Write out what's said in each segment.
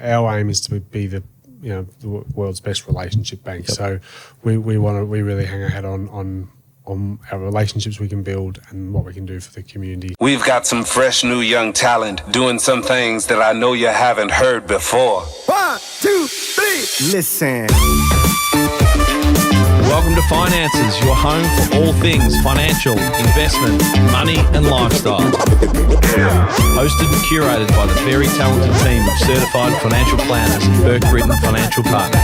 Our aim is to be the world's best relationship bank. Yep. So we really hang our hat on our relationships we can build and what we can do for the community. We've got some fresh new young talent doing some things that I know you haven't heard before. 1, 2, 3, listen. Welcome to Finances, your home for all things financial, investment, money and lifestyle. Hosted and curated by the very talented team of certified financial planners at Britton Financial Partners.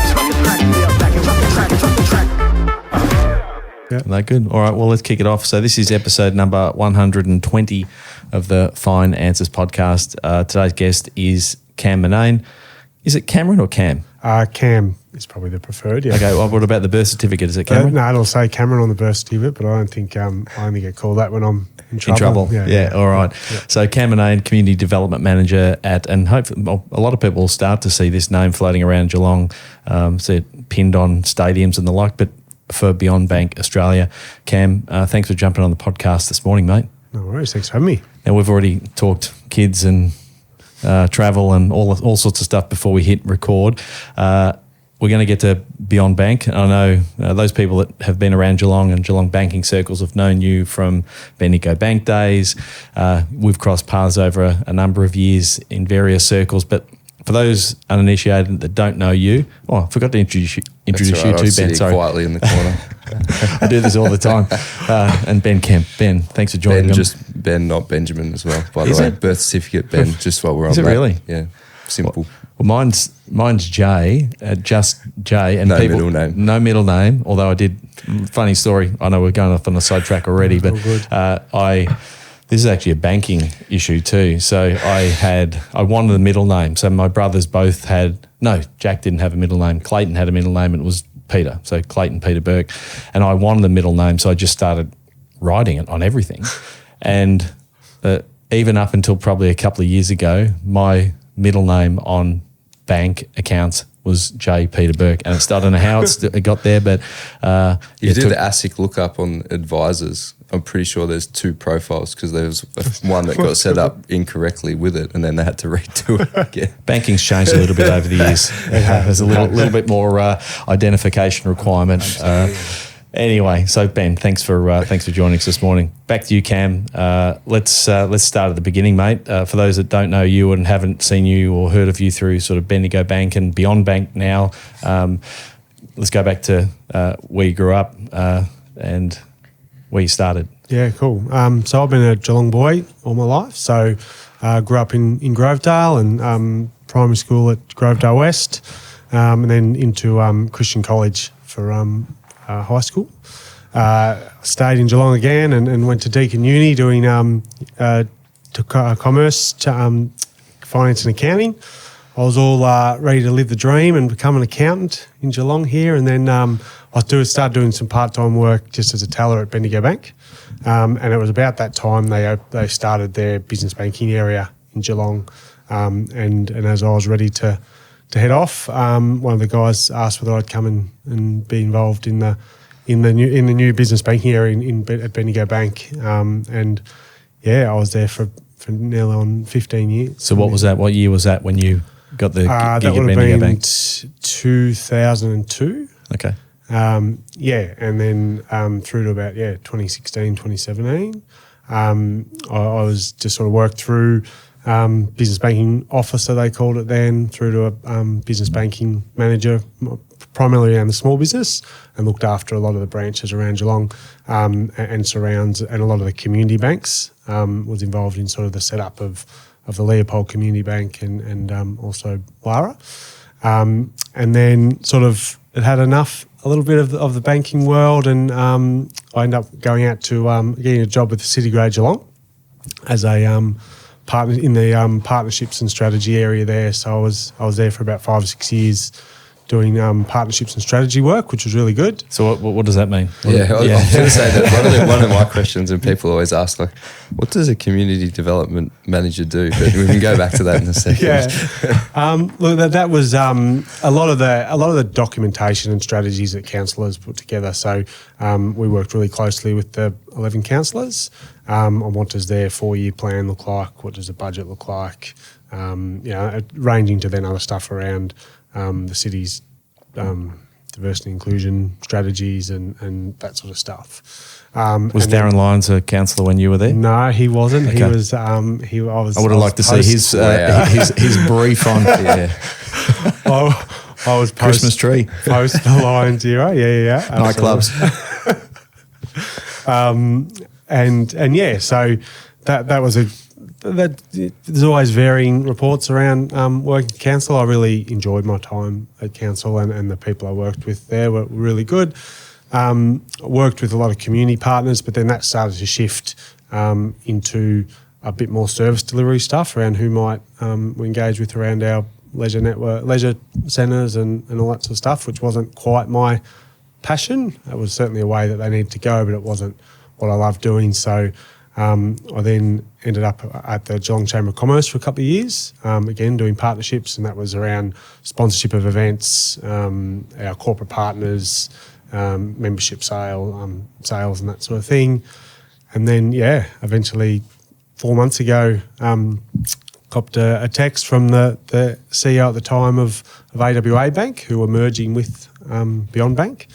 Yeah. Are they good? All right, well, let's kick it off. So this is episode number 120 of the Fine Answers podcast. Today's guest is Cam Murnane. Is it Cameron or Cam? Cam is probably the preferred, yeah. Okay, well, what about the birth certificate? Is it Cameron? No, it'll say Cameron on the birth certificate, but I don't think I only get called that when I'm in trouble. Yeah, all right. Yeah. So Cam Murnane, Community Development Manager and hopefully a lot of people will start to see this name floating around Geelong, see it pinned on stadiums and the like, but for Beyond Bank Australia. Cam, thanks for jumping on the podcast this morning, mate. No worries, thanks for having me. Now, we've already talked kids and travel and all sorts of stuff before we hit record. We're going to get to Beyond Bank. I know those people that have been around Geelong and Geelong banking circles have known you from Bendigo Bank days. We've crossed paths over a number of years in various circles, but for those uninitiated that don't know you, I forgot to introduce you to Ben. Sorry, quietly in the corner. I do this all the time. And Ben Kemp. Ben, thanks for joining. Ben, not Benjamin as well. By the way, birth certificate Ben. Just while we're on. Is it that. Really? Yeah, simple. Well, mine's Jay, just Jay, and no middle name. No middle name. Although I did. Funny story. I know we're going off on a sidetrack already, but This is actually a banking issue too. So I wanted a middle name. So my brothers both Jack didn't have a middle name. Clayton had a middle name and it was Peter. So Clayton Peter Burke. And I wanted a middle name. So I just started writing it on everything. And even up until probably a couple of years ago, my middle name on bank accounts was J. Peter Burke. And I don't know how it got there, but... you do the ASIC lookup on advisors. I'm pretty sure there's two profiles because there was one that got set up incorrectly with it and then they had to redo it again. Banking's changed a little bit over the years. There's a little bit more identification requirement. Anyway, so Ben, thanks for joining us this morning. Back to you, Cam. Let's start at the beginning, mate. For those that don't know you and haven't seen you or heard of you through sort of Bendigo Bank and Beyond Bank now, let's go back to where you grew up and where you started. Yeah, cool. So I've been a Geelong boy all my life. So grew up in Grovedale and primary school at Grovedale West, and then into Christian College for high school. Stayed in Geelong again and went to Deakin Uni doing commerce, finance and accounting. I was all ready to live the dream and become an accountant in Geelong here, and then I started doing some part-time work just as a teller at Bendigo Bank, and it was about that time they started their business banking area in Geelong, and as I was ready to head off, one of the guys asked whether I'd come and be involved in the new business banking area at Bendigo Bank, and I was there for nearly on 15 years. So what was that? What year was that when you got the gig at Bendigo Bank? 2002. Okay. And then through to about 2016, 2017. I was just sort of worked through business banking officer, they called it then, through to a business banking manager, primarily around the small business, and looked after a lot of the branches around Geelong and surrounds, and a lot of the community banks. Was involved in sort of the setup of the Leopold Community Bank and also Lara. And then sort of it had a little bit of the banking world, and I ended up going out to getting a job with the City Grade Geelong as a partner in the partnerships and strategy area there. So I was there for about 5 or 6 years doing partnerships and strategy work, which was really good. So what does that mean? I was going to say that one of my questions, and people always ask, like, what does a community development manager do? But we can go back to that in a second. Look, that was a lot of the documentation and strategies that councillors put together. So we worked really closely with the 11 councillors on what does their 4-year plan look like, what does the budget look like, ranging to then other stuff around the city's diversity and inclusion strategies and that sort of stuff. Was Darren Lyons a councillor when you were there? No, he wasn't. Okay. He was. I would have liked to see his brief on I was Christmas tree, post the Lions era. Yeah. Nightclubs. So that was there's always varying reports around working at council. I really enjoyed my time at council, and the people I worked with there were really good. Worked with a lot of community partners, but then that started to shift into a bit more service delivery stuff around who might we engage with around our leisure network, leisure centres and all that sort of stuff, which wasn't quite my passion. It was certainly a way that they needed to go, but it wasn't what I loved doing. So I then ended up at the Geelong Chamber of Commerce for a couple of years, again doing partnerships, and that was around sponsorship of events, our corporate partners, membership sales and that sort of thing. And then, eventually 4 months ago, copped a text from the CEO at the time of AWA Bank, who were merging with Beyond Bank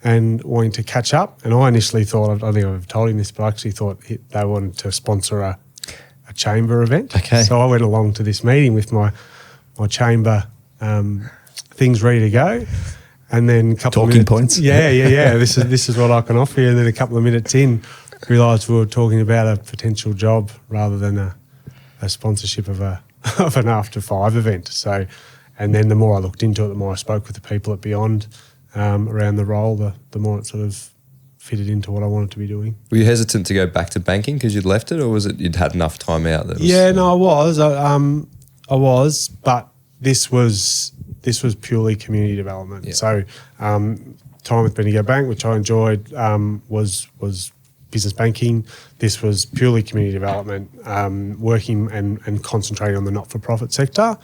and wanting to catch up. And I initially thought, I don't think I've told him this, but I actually thought they wanted to sponsor a chamber event. Okay. So I went along to this meeting with my chamber things ready to go. And then a couple Talking of minutes, points. Yeah. This is what I can offer you. And then a couple of minutes in, realised we were talking about a potential job rather than a sponsorship of an after 5 event. So, and then the more I looked into it, the more I spoke with the people at Beyond around the role, the more it sort of fitted into what I wanted to be doing. Were you hesitant to go back to banking because you'd left it, or was it you'd had enough time out? I was. I was, but this was purely community development. Yeah. So time with Bendigo Bank, which I enjoyed, was business banking. This was purely community development, working and concentrating on the not-for-profit sector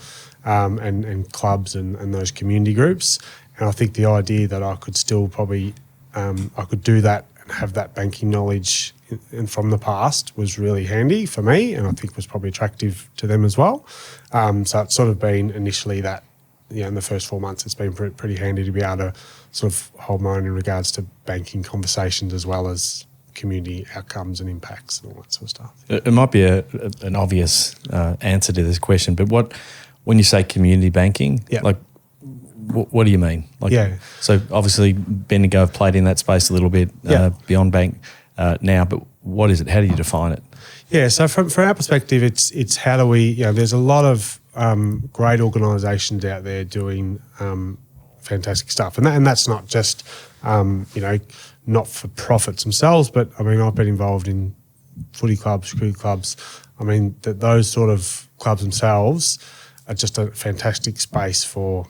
and clubs and those community groups. And I think the idea that I could still probably I could do that and have that banking knowledge and from the past was really handy for me, and I think was probably attractive to them as well. So it's sort of been initially that, in the first 4 months, it's been pretty handy to be able to sort of hold my own in regards to banking conversations as well as community outcomes and impacts and all that sort of stuff. It might be an obvious answer to this question, but when you say community banking, what do you mean? So obviously Bendigo have played in that space a little bit, Beyond Bank now, but what is it? How do you define it? Yeah, so from our perspective, it's how do we, there's a lot of great organisations out there doing fantastic stuff. And that's not just, not-for-profits themselves, but, I've been involved in footy clubs, cricket clubs. Those sort of clubs themselves are just a fantastic space for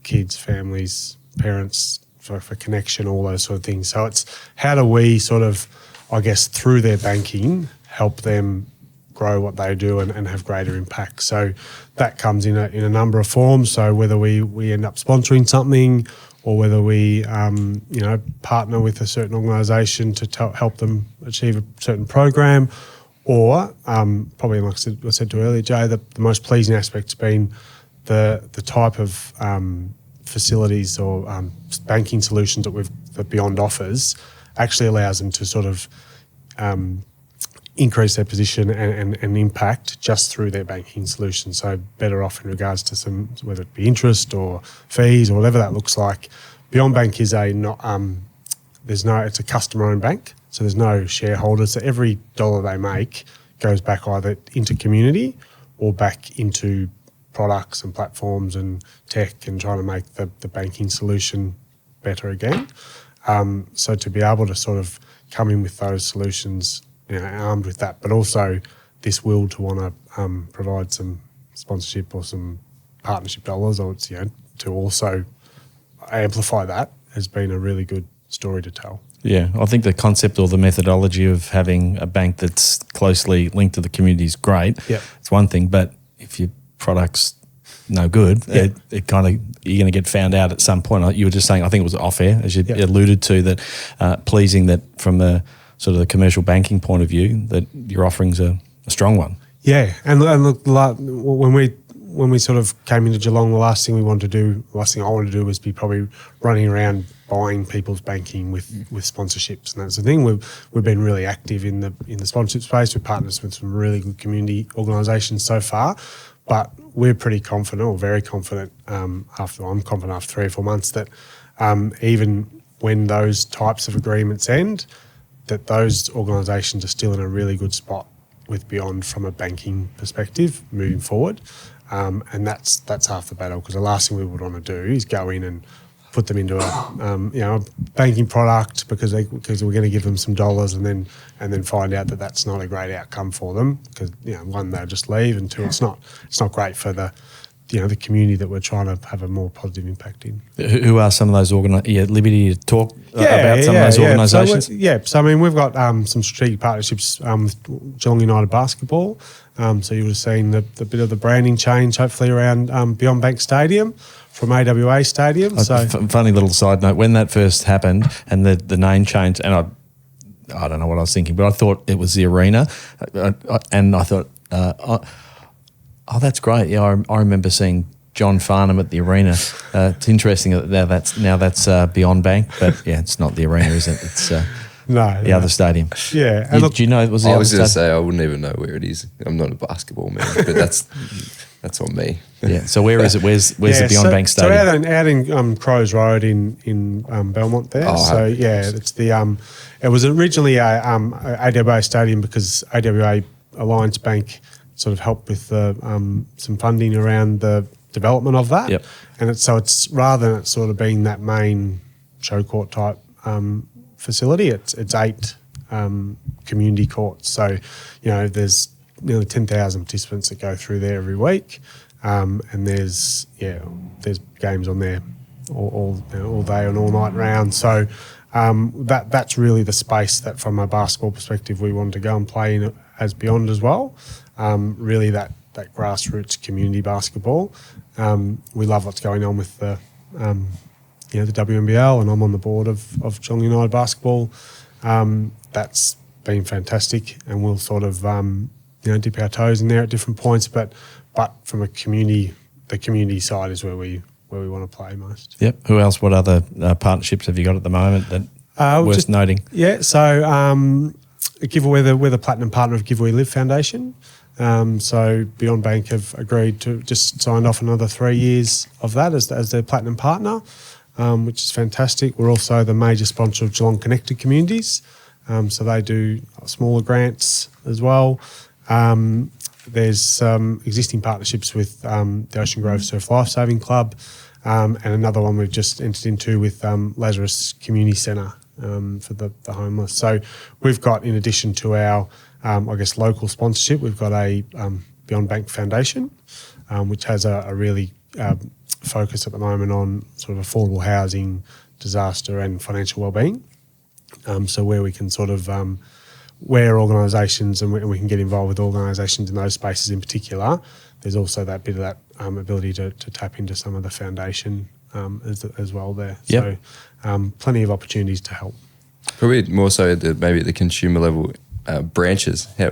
kids, families, parents, for connection, all those sort of things. So it's how do we sort of, through their banking, help them grow what they do and have greater impact. So that comes in a number of forms. So whether we end up sponsoring something, or whether we partner with a certain organisation to help them achieve a certain program, or probably like I said to earlier, Jay, the most pleasing aspect's been the type of facilities or banking solutions that Beyond offers actually allows them to sort of increase their position and impact just through their banking solution. So better off in regards to some, whether it be interest or fees or whatever that looks like. Beyond Bank is it's a customer-owned bank, so there's no shareholders. So every dollar they make goes back either into community or back into products and platforms and tech and trying to make the banking solution better again. So to be able to sort of come in with those solutions, armed with that, but also this will to want to provide some sponsorship or some partnership dollars, or to also amplify that, has been a really good story to tell. Yeah, I think the concept or the methodology of having a bank that's closely linked to the community is great. Yep. It's one thing, but if your product's no good, it kind of, you're going to get found out at some point. You were just saying, I think it was off air, as you alluded to, that pleasing that from the sort of the commercial banking point of view, that your offering's a strong one. Yeah, and look, when we when we sort of came into Geelong, the last thing I wanted to do was be probably running around buying people's banking with sponsorships, and that's the thing. We've been really active in the sponsorship space. We've partnered with some really good community organisations so far, but we're pretty confident, or very confident. I'm confident after 3 or 4 months that even when those types of agreements end, that those organisations are still in a really good spot with Beyond from a banking perspective moving forward. And that's half the battle, because the last thing we would want to do is go in and put them into a banking product because we're going to give them some dollars and then find out that that's not a great outcome for them, because one, they'll just leave, and two, it's not great for the community that we're trying to have a more positive impact in. Who are some of those Liberty to talk about some of those organisations? So I mean, we've got some strategic partnerships with Geelong United Basketball. So you would have seen the bit of the branding change, hopefully, around Beyond Bank Stadium from AWA Stadium. Funny little side note, when that first happened and the name changed, and I don't know what I was thinking, but I thought it was the arena, and I thought, oh, that's great. Yeah, I remember seeing John Farnham at the arena. It's interesting that now that's Beyond Bank, but yeah, it's not the arena, is it? It's the other stadium. Yeah. Do you know it was the I other was going to stadium? say I wouldn't even know where it is. I'm not a basketball man, but that's on me. Yeah. So where is it? Where's the Beyond Bank Stadium? So out in Crows Road in Belmont there. It's the it was originally a AWA Stadium because AWA Alliance Bank sort of helped with some funding around the development of that. Yep. And it's rather than it sort of being that main show court type facility, it's 8 community courts. So, there's nearly 10,000 participants that go through there every week. And there's games on there all day and all night round. So that's really the space that, from a basketball perspective, we wanted to go and play in as Beyond as well. Really that grassroots community basketball. We love what's going on with the WNBL, and I'm on the board of Geelong United Basketball. That's been fantastic, and we'll sort of dip our toes in there at different points. But from the community side is where we want to play most. Yep. Who else? What other partnerships have you got at the moment that worth noting? Yeah. So we're the platinum partner of Give We Live Foundation. So Beyond Bank have agreed to just signed off another 3 years of that as their platinum partner, which is fantastic. We're also the major sponsor of Geelong Connected Communities. So they do smaller grants as well. There's some existing partnerships with the Ocean Grove Surf Lifesaving Club, and another one we've just entered into with Lazarus Community Centre for the homeless. So we've got, in addition to our local sponsorship, we've got a Beyond Bank Foundation, which has a really focus at the moment on sort of affordable housing, disaster and financial wellbeing. So where we can sort of where organisations and we can get involved with organisations in those spaces in particular, there's also that bit of that ability to tap into some of the foundation as well there. Yep. So plenty of opportunities to help. Probably more so at the consumer level. Branches. How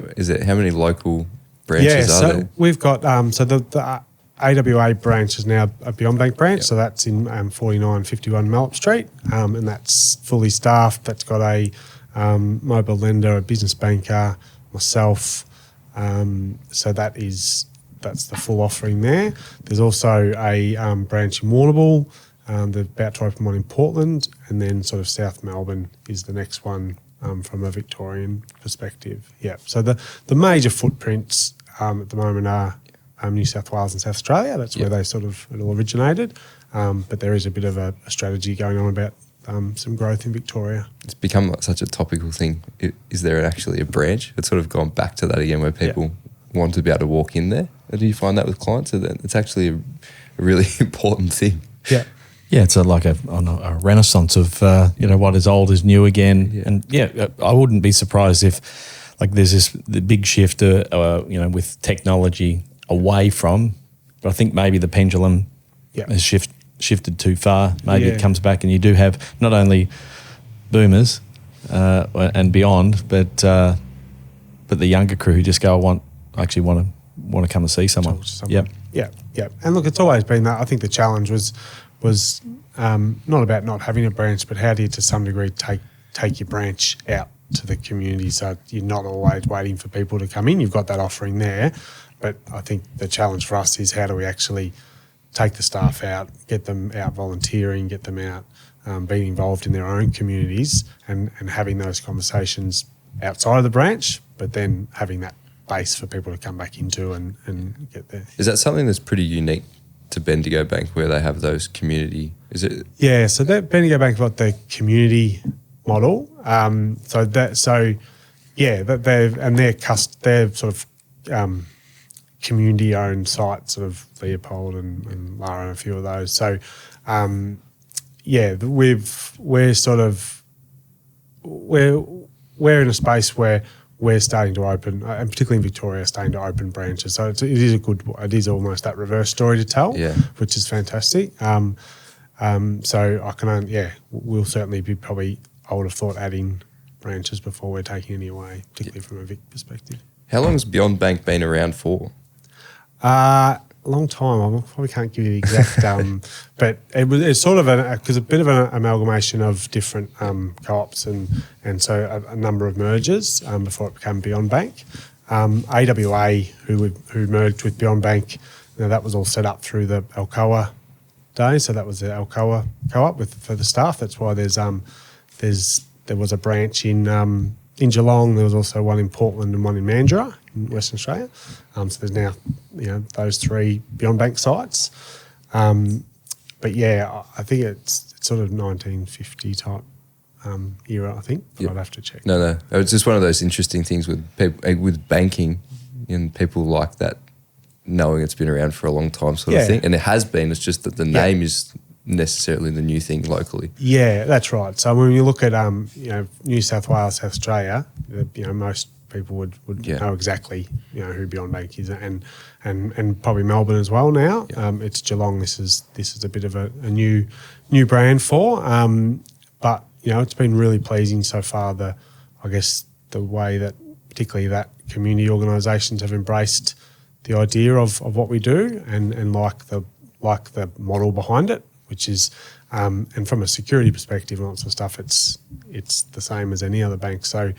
many local branches are there? We've got the AWA branch is now a Beyond Bank branch, so that's in 4951 Malop Street, and that's fully staffed. That's got a mobile lender, a business banker, myself. So that's the full offering there. There's also a branch in Warrnambool. They're about to open one in Portland, and then sort of South Melbourne is the next one. From a Victorian perspective, yeah. So the major footprints at the moment are New South Wales and South Australia. That's where it all originated. But there is a bit of a strategy going on about some growth in Victoria. It's become like such a topical thing. Is there actually a branch? It's sort of gone back to that again, where people want to be able to walk in there. Do you find that with clients? It's actually a really important thing. Yeah. Yeah, it's like a renaissance of what is old is new again, and I wouldn't be surprised if there's the big shift, with technology away from. But I think maybe the pendulum has shifted too far. Maybe it comes back, and you do have not only boomers and beyond, but the younger crew who just go, I want to come and see someone. Yep. Yeah. Yeah, and look, it's always been that. I think the challenge was not about not having a branch, but how do you, to some degree, take your branch out to the community so you're not always waiting for people to come in. You've got that offering there, but I think the challenge for us is how do we actually take the staff out, get them out volunteering, get them out being involved in their own communities and having those conversations outside of the branch, but then having that base for people to come back into and get there. Is that something that's pretty unique to Bendigo Bank where they have those community? Is it? Yeah, so that Bendigo Bank got the community model. They're sort of community owned sites, sort of Leopold and Lara and a few of those. So we're in a space where we're starting to open, and particularly in Victoria, starting to open branches. So it is almost that reverse story to tell, which is fantastic. So I can only, we'll certainly be probably, I would have thought, adding branches before we're taking any away, particularly from a Vic perspective. How long has Beyond Bank been around for? A long time. I probably can't give you the exact, but it's sort of a bit of an amalgamation of different co-ops and so a number of mergers before it became Beyond Bank. AWA, who merged with Beyond Bank, that was all set up through the Alcoa days. So that was the Alcoa co-op for the staff. That's why there was a branch in Geelong. There was also one in Portland and one in Mandurah in Western Australia. So there's now, those three Beyond Bank sites. But yeah, I think it's sort of 1950 type era, I think, but I'd have to check. No. It's just one of those interesting things with people, with banking, and people like that, knowing it's been around for a long time sort of thing. And it has been, it's just that the name is necessarily the new thing locally. Yeah, that's right. So when you look at New South Wales, South Australia, most people would know exactly who Beyond Bank is, and probably Melbourne as well now. It's Geelong. This is a bit of a new brand for, but it's been really pleasing so far. The way that particularly that community organisations have embraced the idea of what we do and like the model behind it, which is and from a security perspective and lots of stuff, it's the same as any other bank. So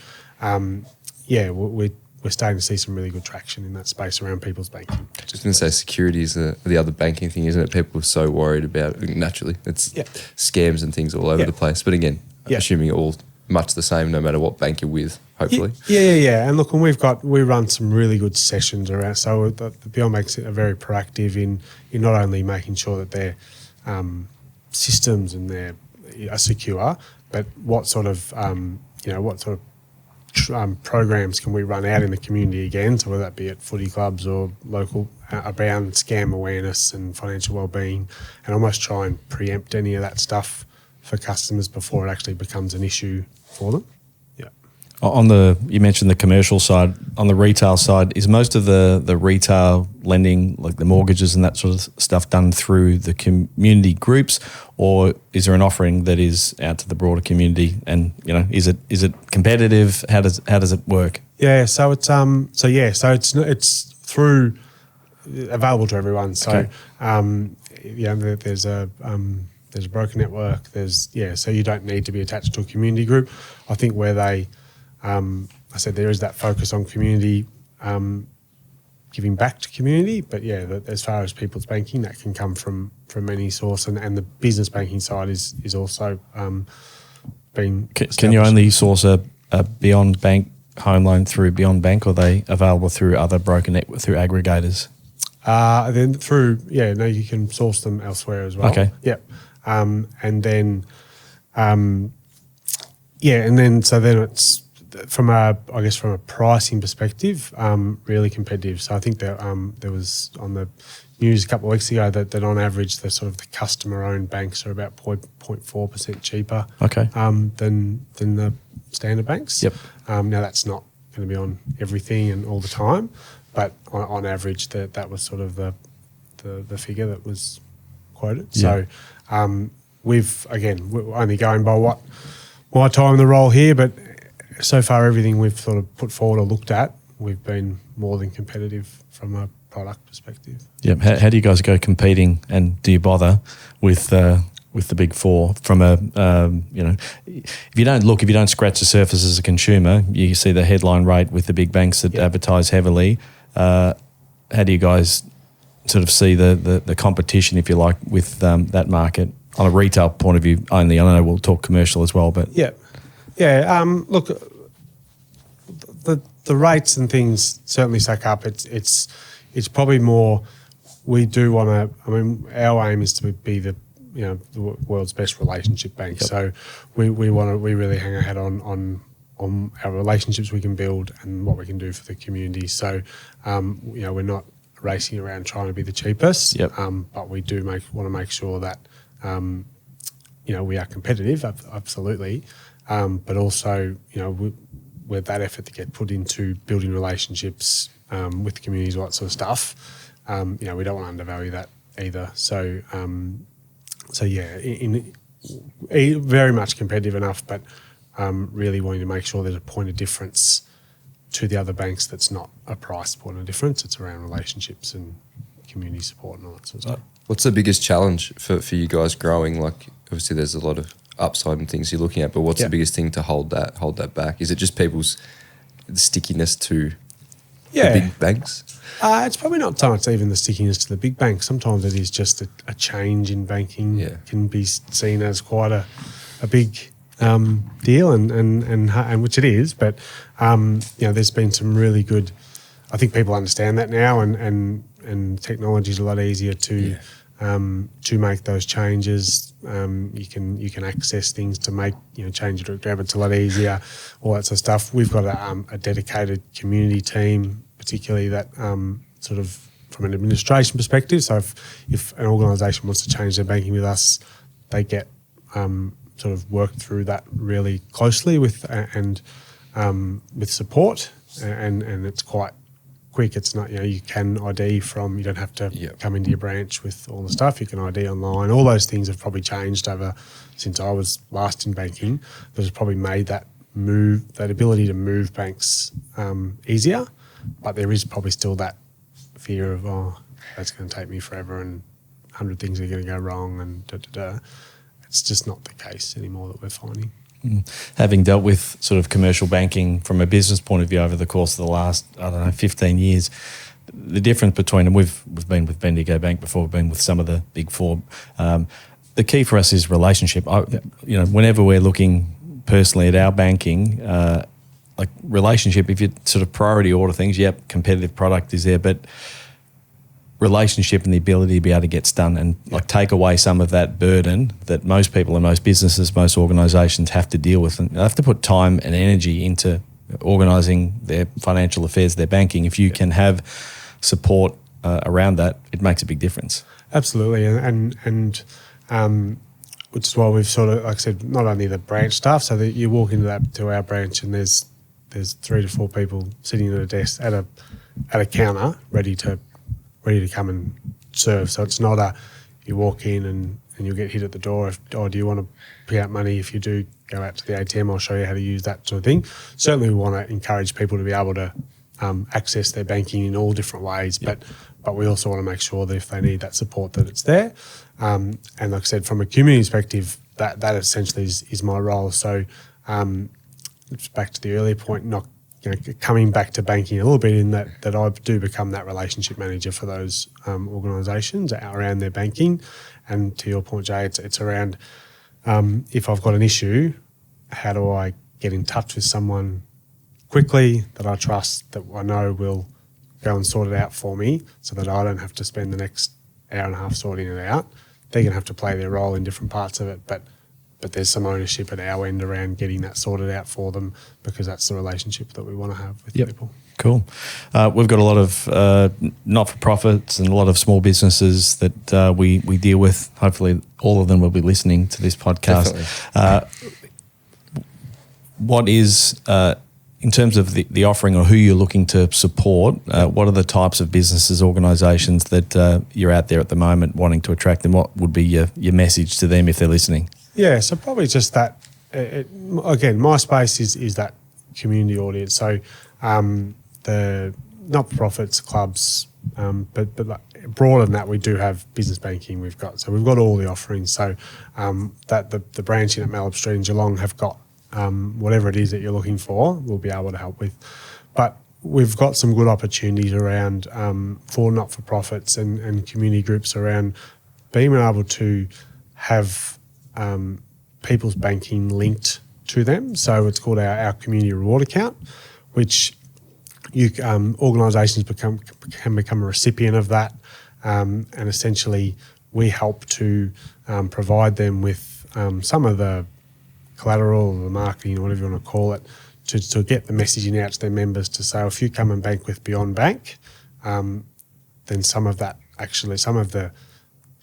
we're starting to see some really good traction in that space around people's banking. Just going to say security is the other banking thing, isn't it? People are so worried about it. Naturally, it's scams and things all over the place. But again, assuming all much the same no matter what bank you're with, hopefully. Yeah. And look, and we run some really good sessions around. So the Beyond Banks are very proactive in not only making sure that their systems and are secure, but what sort of programs can we run out in the community again? So whether that be at footy clubs or local around scam awareness and financial wellbeing, and almost try and preempt any of that stuff for customers before it actually becomes an issue for them. You mentioned the commercial side. On the retail side, is most of the retail lending, like the mortgages and that sort of stuff, done through the community groups, or is there an offering that is out to the broader community? And is it competitive? How does it work? Yeah, so it's through available to everyone. So there's a broker network. So you don't need to be attached to a community group. I think where they I said there is that focus on community, giving back to community, but as far as people's banking, that can come from any source, and the business banking side is also been. Can you only source a Beyond Bank home loan through Beyond Bank, or are they available through other broker network, through aggregators? Then through you can source them elsewhere as well. Okay. Yep. And then it's from a pricing perspective, really competitive. So I think that there was on the news a couple of weeks ago that on average the sort of the customer-owned banks are about 0.4% cheaper than the standard banks. Yep. Now that's not going to be on everything and all the time, but on average that was sort of the figure that was quoted. Yeah. So we're only going by my time in the role here, but so far everything we've sort of put forward or looked at, we've been more than competitive from a product perspective. Yeah. How do you guys go competing, and do you bother with the big four from a, if you don't scratch the surface as a consumer, you see the headline rate with the big banks that advertise heavily. How do you guys sort of see the competition, if you like, with that market on a retail point of view only? I know we'll talk commercial as well, but look, the rates and things certainly stack up. It's probably more. We do want to. I mean, our aim is to be the world's best relationship bank. Yep. So we really hang our hat on our relationships we can build and what we can do for the community. So we're not racing around trying to be the cheapest. Yep. But we do want to make sure that we are competitive, absolutely. But also with that effort to get put into building relationships with communities, all that sort of stuff. We don't want to undervalue that either. So very much competitive enough, but really wanting to make sure there's a point of difference to the other banks that's not a price point of difference. It's around relationships and community support and all that sort of stuff. What's the biggest challenge for you guys growing? Like, obviously there's a lot of upside and things you're looking at, but what's the biggest thing to hold that back? Is it just people's stickiness to the big banks? It's probably not so much even the stickiness to the big banks. Sometimes it is just a change in banking can be seen as quite a big deal, and which it is. But there's been some really good. I think people understand that now, and technology is a lot easier to make those changes. You can access things to make change your direct debits a lot easier, all that sort of stuff. We've got a dedicated community team, particularly that sort of from an administration perspective. So if an organisation wants to change their banking with us, they get sort of worked through that really closely with support, and it's quite quick. It's not, you can ID you don't have to come into your branch with all the stuff. You can ID online. All those things have probably changed since I was last in banking. That has probably made that ability to move banks easier, but there is probably still that fear of, that's going to take me forever and 100 things are going to go wrong and da-da-da. It's just not the case anymore that we're finding. Having dealt with sort of commercial banking from a business point of view over the course of the last, 15 years, the difference between, and we've been with Bendigo Bank before, we've been with some of the big four. The key for us is relationship. Whenever we're looking personally at our banking, like relationship, if you sort of priority order things, competitive product is there, but relationship and the ability to be able to get done and take away some of that burden that most people and most businesses, most organisations have to deal with, and they have to put time and energy into organising their financial affairs, their banking. If you can have support around that, it makes a big difference. Absolutely, and which is why we've sort of, like I said, not only the branch staff, so that you walk into our branch and there's 3 to 4 people sitting at a desk at a counter ready to come and serve. So it's not you walk in and you'll get hit at the door. Do you want to pick out money? If you do, go out to the ATM. I'll show you how to use that sort of thing. Certainly we want to encourage people to be able to access their banking in all different ways, but we also want to make sure that if they need that support, that it's there. And like I said, from a community perspective, that essentially is my role. So it's back to the earlier point, not coming back to banking a little bit, in that I do become that relationship manager for those organisations around their banking. And to your point, Jay, it's around if I've got an issue, how do I get in touch with someone quickly that I trust, that I know will go and sort it out for me, so that I don't have to spend the next hour and a half sorting it out. They're going to have to play their role in different parts of it, but there's some ownership at our end around getting that sorted out for them, because that's the relationship that we want to have with people. Cool. We've got a lot of not-for-profits and a lot of small businesses that we deal with. Hopefully all of them will be listening to this podcast. What is, in terms of the offering or who you're looking to support, what are the types of businesses, organisations that you're out there at the moment wanting to attract, and what would be your message to them if they're listening? Yeah, so probably just that, again, my space is that community audience. So the not-for-profits, clubs, But like, broader than that, we do have business banking. We've got all the offerings. So that the branch in at Malib Street in Geelong have got whatever it is that you're looking for, we'll be able to help with. But we've got some good opportunities around for not-for-profits and community groups around being able to have people's banking linked to them. So it's called our community reward account, which organisations can become a recipient of that, and essentially we help to provide them with some of the collateral, or the marketing, or whatever you want to call it, to get the messaging out to their members to say, if you come and bank with Beyond Bank, then some of the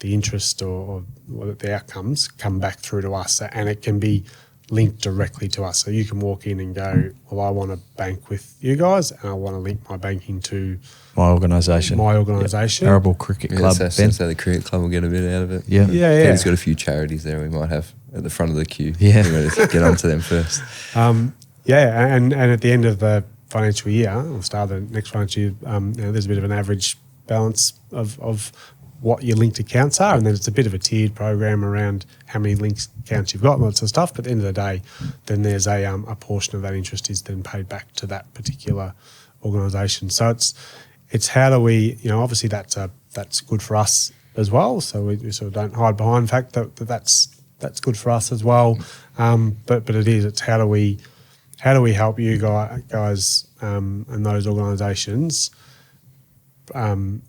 interest or the outcomes come back through to us, and it can be linked directly to us. So you can walk in and go, well, I want to bank with you guys, and I want to link my banking to my organisation. Terrible Cricket Club. So the cricket club will get a bit out of it. Yeah. Ben's got a few charities there we might have at the front of the queue. Yeah. We're going to get onto them first. And at the end of the financial year, or start of the next financial year, there's a bit of an average balance of what your linked accounts are, and then it's a bit of a tiered program around how many linked accounts you've got and lots of stuff. But at the end of the day, then there's a portion of that interest is then paid back to that particular organisation. So it's how do we, obviously that's good for us as well. So we sort of don't hide behind the fact that that's good for us as well. But it's how do we help you guys and those organisations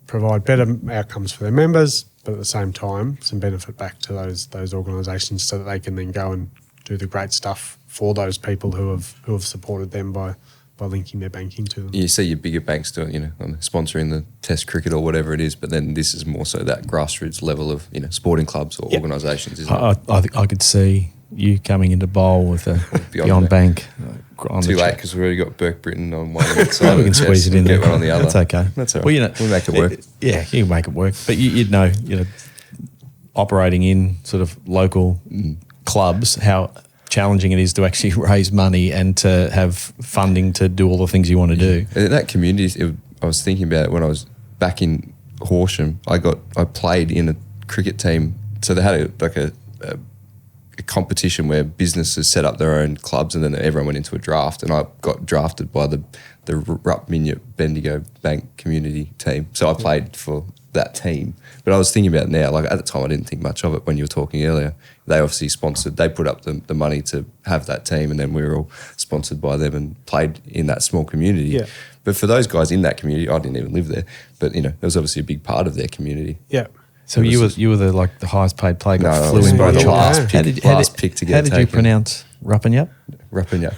provide better outcomes for their members, but at the same time, some benefit back to those organisations, so that they can then go and do the great stuff for those people who have supported them by linking their banking to them. You see your bigger banks doing, sponsoring the Test cricket or whatever it is, but then this is more so that grassroots level of sporting clubs or organisations. Isn't it? I could see you coming into bowl with a Beyond Bank. Too late because we've already got Britton on one side. We can squeeze it in there. Get one on the other. That's okay. That's all right. Well, we'll make it work. You can make it work. But you'd know, operating in sort of local clubs, how challenging it is to actually raise money and to have funding to do all the things you want to do. In that community, I was thinking about it when I was back in Horsham. I played in a cricket team, so they had a competition where businesses set up their own clubs, and then everyone went into a draft, and I got drafted by the Rup Minyip Bendigo Bank community team. So I played for that team. But I was thinking about it now, like at the time I didn't think much of it when you were talking earlier. They obviously they put up the money to have that team, and then we were all sponsored by them and played in that small community. Yeah. But for those guys in that community, I didn't even live there, but it was obviously a big part of their community. Yeah. So you were the highest paid player. No, flew in by the last pick to get. How did you pronounce Ruppanyup? Rapanyup.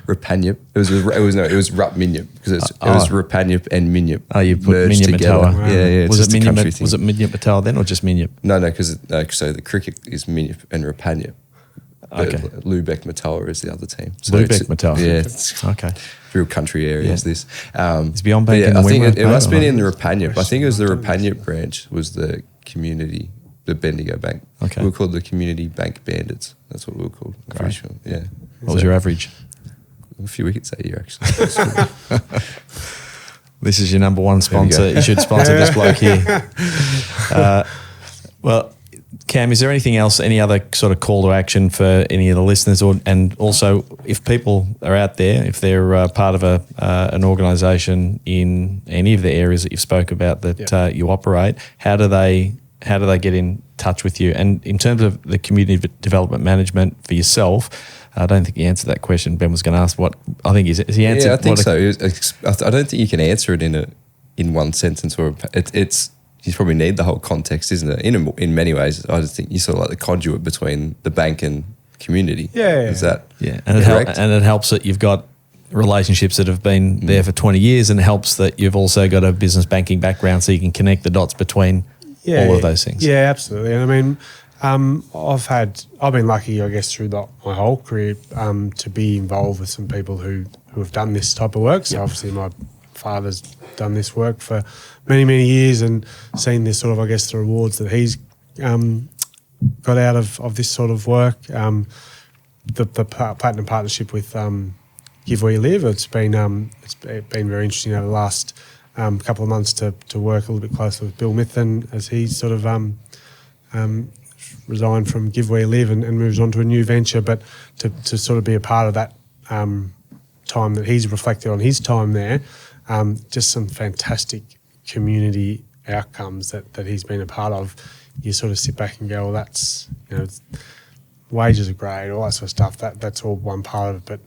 It was Rup Minyip because it was Rapanyup and Minyip. Oh, you put Minyip together. Matoa. Yeah. Was it Minyip Matoa then, or just Minyip? No, because so the cricket is Minyip and Rapanyup. Okay. Lubeck Matoa is the other team. So Lubeck Matoa. Yeah. It's okay. Real country areas. This. It's Beyond Bank. I think it must have been in the Rapanyup. I think it was the Rapanyup branch was the community, the Bendigo Bank. Okay. We were called the Community Bank Bandits. That's what we were called. I'm pretty sure. Yeah. What was your average? A few wickets that year, actually. This is your number one sponsor. You should sponsor this bloke here. Well, Cam, is there anything else, any other sort of call to action for any of the listeners? And also, if people are out there, if they're part of an organisation in any of the areas that you've spoke about that you operate, how do they get in touch with you? And in terms of the community development management for yourself, I don't think you answered that question. Ben was going to ask what I think is he answered. Yeah, I think so. I don't think you can answer it in one sentence, or it's you probably need the whole context, isn't it? In many ways, I just think you're sort of like the conduit between the bank and community. Yeah. Is that and correct? It helps that you've got relationships that have been there for 20 years, and it helps that you've also got a business banking background, so you can connect the dots between all of those things. Yeah, absolutely. And I mean, I've been lucky, I guess, through my whole career to be involved with some people who have done this type of work. So obviously my father's done this work for many, many years, and seen this sort of, I guess, the rewards that he's got out of this sort of work. The platinum partnership with Give Where You Live, it's been very interesting over the last a couple of months to work a little bit closer with Bill Mithen as he's sort of resigned from Give Where You Live and moves on to a new venture, but to sort of be a part of that time that he's reflected on his time there, just some fantastic community outcomes that he's been a part of. You sort of sit back and go, well, that's, wages are great, all that sort of stuff. That's all one part of it. But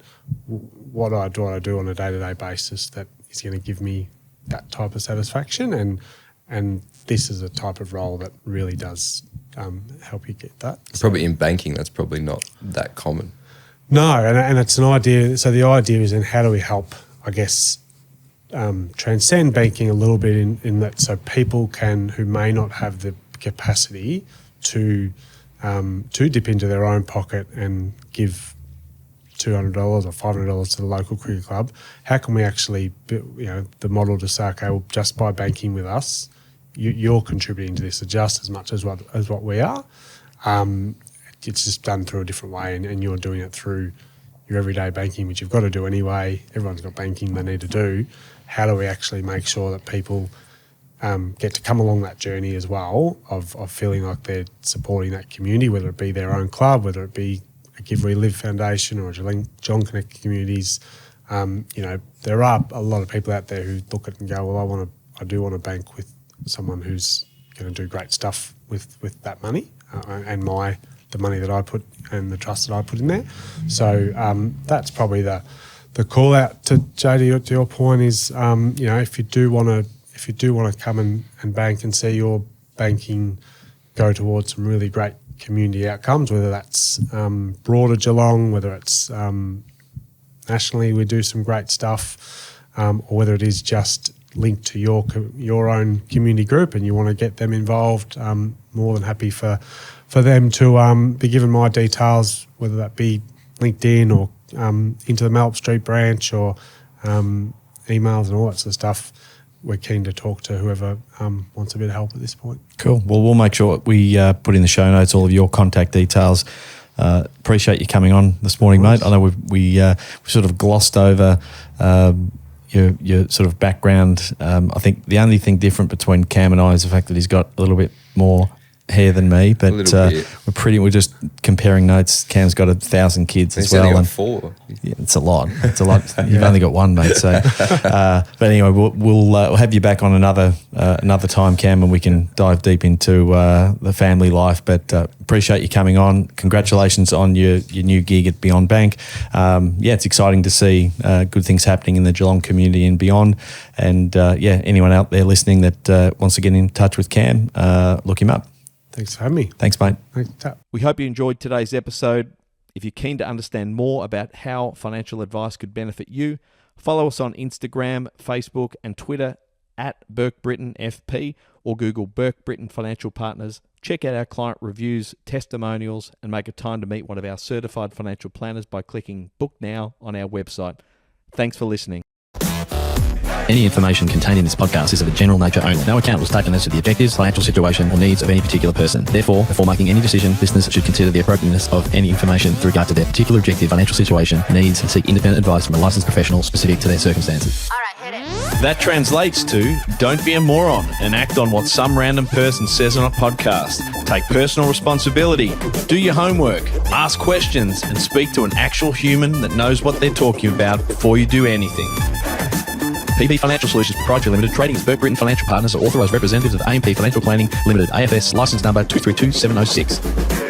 what I do on a day-to-day basis that is going to give me that type of satisfaction, and this is a type of role that really does help you get that. Probably in banking, that's probably not that common. No, and it's an idea. So the idea is, in how do we help, I guess, transcend banking a little bit in that, so people who may not have the capacity to dip into their own pocket and give $200 or $500 to the local cricket club. How can we actually, the model to say, okay, well, just by banking with us, you're contributing to this just as much as what we are. It's just done through a different way, and you're doing it through your everyday banking, which you've got to do anyway. Everyone's got banking they need to do. How do we actually make sure that people get to come along that journey as well of feeling like they're supporting that community, whether it be their own club, whether it be a Give Where You Live Foundation or Geelong Connect Communities. There are a lot of people out there who look at it and go, well, I do want to bank with someone who's going to do great stuff with that money and the money that I put and the trust that I put in there. So that's probably the call out to JD, to your point is, if you do want to come and bank and see your banking go towards some really great community outcomes, whether that's broader Geelong, whether it's nationally we do some great stuff, or whether it is just linked to your own community group and you want to get them involved, more than happy for them to be given my details, whether that be LinkedIn or into the Malp Street branch or emails and all that sort of stuff. We're keen to talk to whoever wants a bit of help at this point. Cool. Well, we'll make sure we put in the show notes all of your contact details. Appreciate you coming on this morning, mate. I know we sort of glossed over your sort of background. I think the only thing different between Cam and I is the fact that he's got a little bit more hair than me, but we're just comparing notes. Cam's got 1,000 kids as well. He's only got 4. Yeah, it's a lot. You've only got 1, mate. So, but anyway, we'll have you back on another time, Cam, and we can dive deep into the family life. But appreciate you coming on. Congratulations on your new gig at Beyond Bank. It's exciting to see good things happening in the Geelong community and beyond. And anyone out there listening that wants to get in touch with Cam, look him up. Thanks for having me. Thanks, mate. Thanks. We hope you enjoyed today's episode. If you're keen to understand more about how financial advice could benefit you, follow us on Instagram, Facebook and Twitter at Burke Britton FP, or Google Burke Britton Financial Partners. Check out our client reviews, testimonials, and make a time to meet one of our certified financial planners by clicking Book Now on our website. Thanks for listening. Any information contained in this podcast is of a general nature only. No account was taken as to the objectives, financial situation, or needs of any particular person. Therefore, before making any decision, listeners should consider the appropriateness of any information with regard to their particular objective, financial situation, needs, and seek independent advice from a licensed professional specific to their circumstances. All right, hit it. That translates to don't be a moron and act on what some random person says on a podcast. Take personal responsibility, do your homework, ask questions, and speak to an actual human that knows what they're talking about before you do anything. PB Financial Solutions Proprietary Limited, trading as Burke Britton Financial Partners, are authorised representatives of AMP Financial Planning Limited, AFS, licence number 232706.